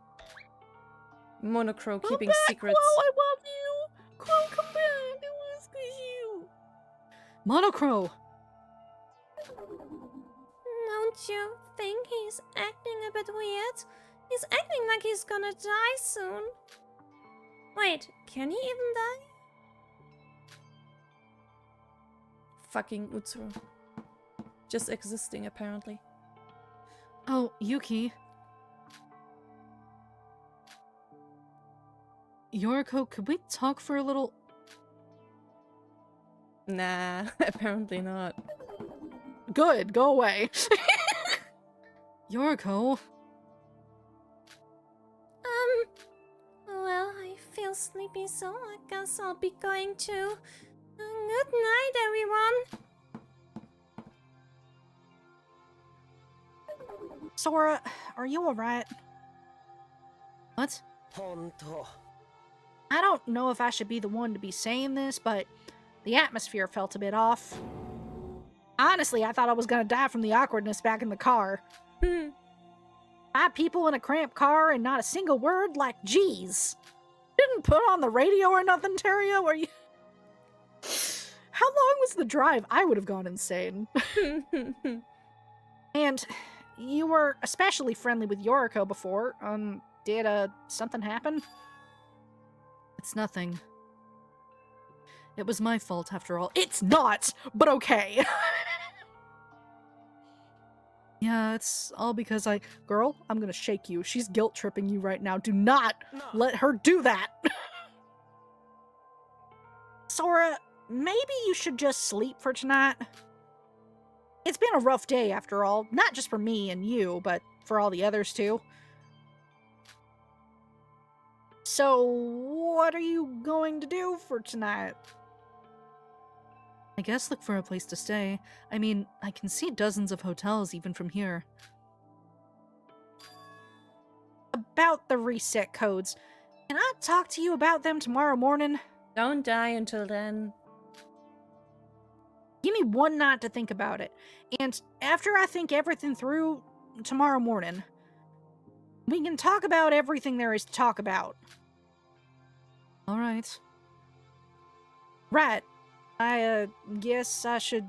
Monochrome keeping secrets. Chloe, I love you! Chloe, come back! I want to squeeze you! Monochrome! Don't you think he's acting a bit weird? He's acting like he's gonna die soon. Wait, can he even die? Fucking Utsuro. Just existing, apparently. Oh, Yuki. Yoriko, could we talk for a little? Nah, apparently not. Good, go away. Yoriko. Well, I feel sleepy, so I guess I'll be going to. Good night, everyone. Sora, are you alright? What? I don't know if I should be the one to be saying this, but the atmosphere felt a bit off. Honestly, I thought I was gonna die from the awkwardness back in the car. 5 people in a cramped car and not a single word? Like, geez. Didn't put on the radio or nothing, Terrio? Are you... How long was the drive? I would have gone insane. And you were especially friendly with Yoriko before. Did, something happen? It's nothing. It was my fault after all. It's not, but okay. Yeah, it's all because Girl, I'm gonna shake you. She's guilt-tripping you right now. Do not let her do that! Sora, maybe you should just sleep for tonight. It's been a rough day after all. Not just for me and you, but for all the others too. So, what are you going to do for tonight? I guess look for a place to stay. I mean, I can see dozens of hotels even from here. About the reset codes. Can I talk to you about them tomorrow morning? Don't die until then. Give me one night to think about it. And after I think everything through tomorrow morning, we can talk about everything there is to talk about. Alright. Right. I guess I should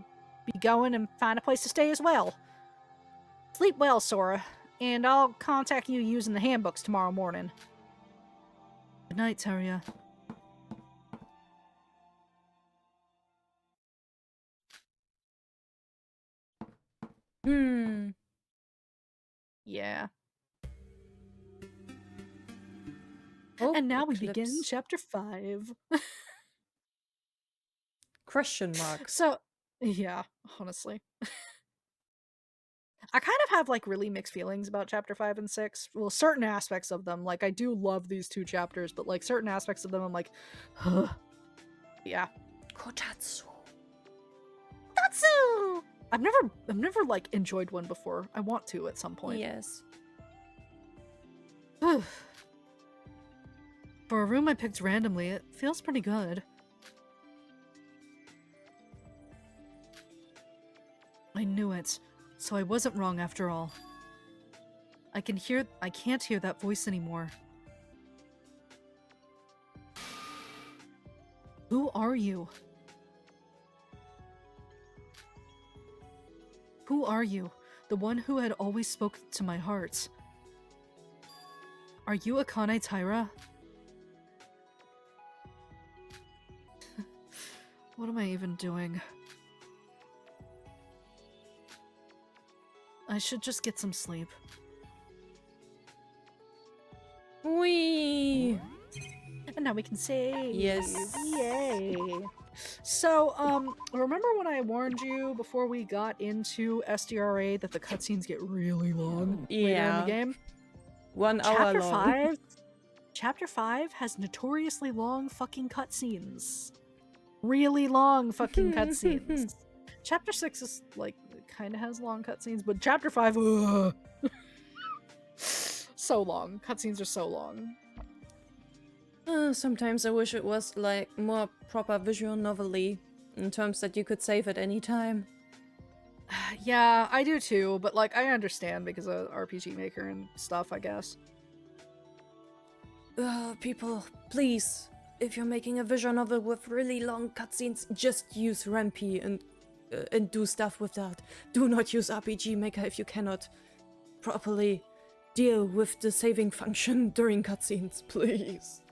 be going and find a place to stay as well. Sleep well, Sora, and I'll contact you using the handbooks tomorrow morning. Good night, Terria. Yeah. Oh, And now we eclipse. begin chapter 5. Question mark. So, yeah, honestly. I kind of have, like, really mixed feelings about chapter 5 and 6. Well, certain aspects of them. Like, I do love these 2 chapters, but, like, certain aspects of them, I'm like, huh. Yeah. Kotatsu. Tatsu! I've never, like, enjoyed one before. I want to at some point. Yes. For a room I picked randomly, it feels pretty good. I knew it, so I wasn't wrong after all. I can't hear that voice anymore. Who are you? Who are you? The one who had always spoken to my heart. Are you Akane Taira? What am I even doing? I should just get some sleep. Wee. And now we can save. Yes. Yay. So, remember when I warned you before we got into SDRA that the cutscenes get really long later in Yeah. the game? 1 hour long. Chapter 5 has notoriously long fucking cutscenes. Really long fucking cutscenes. Chapter 6 is, like, kind of has long cutscenes, but Chapter 5, ugh. So long. Cutscenes are so long. Sometimes I wish it was like more proper visual novel-y, in terms that you could save at any time. Yeah, I do too, but like I understand because of RPG Maker and stuff, I guess. People, please, if you're making a visual novel with really long cutscenes, just use Ramp and do stuff with that. Do not use RPG Maker if you cannot properly deal with the saving function during cutscenes, please.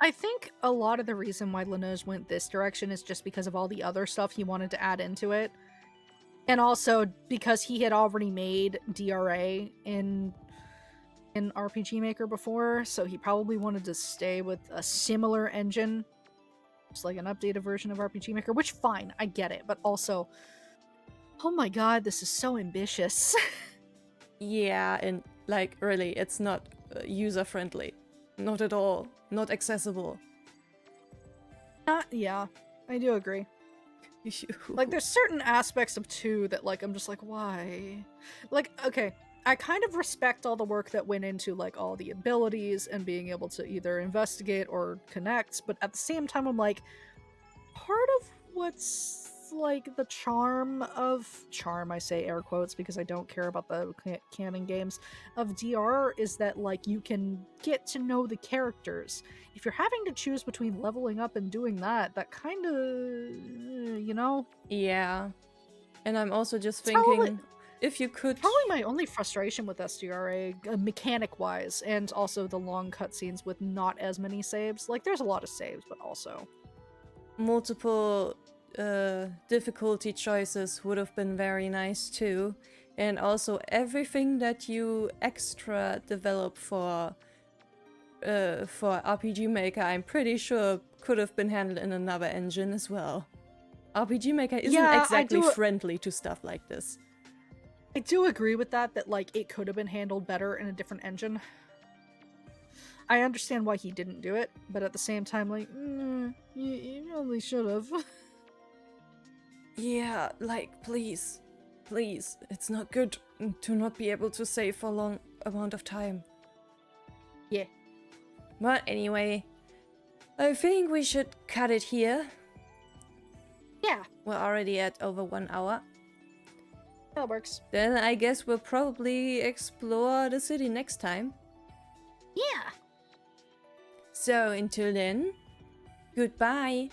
I think a lot of the reason why Lenoz went this direction is just because of all the other stuff he wanted to add into it. And also because he had already made DRA in RPG Maker before, so he probably wanted to stay with a similar engine. Just like an updated version of RPG Maker, which fine, I get it, but also, oh my god, this is so ambitious. Yeah, and like really, it's not user-friendly. Not at all. Not accessible. Yeah, I do agree. Like, there's certain aspects of 2 that, like, I'm just like, why? Like, okay, I kind of respect all the work that went into, like, all the abilities and being able to either investigate or connect, but at the same time, I'm like, part of what's, like, the charm, I say air quotes because I don't care about the canon games, of DR is that, like, you can get to know the characters. If you're having to choose between leveling up and doing that, that kind of, you know? Yeah. And I'm also just thinking, if you could... Probably my only frustration with SDRA, mechanic-wise, and also the long cutscenes with not as many saves. Like, there's a lot of saves, but also... multiple difficulty choices would have been very nice too. And also everything that you extra develop for RPG Maker, I'm pretty sure could have been handled in another engine as well. RPG Maker isn't exactly friendly to stuff like this. I do agree with that, like, it could have been handled better in a different engine. I understand why he didn't do it, but at the same time, like, you really should have. Yeah, like, please. Please. It's not good to not be able to save for a long amount of time. Yeah. But anyway, I think we should cut it here. Yeah. We're already at over 1 hour. That works. Then I guess we'll probably explore the city next time. Yeah. So until then, goodbye.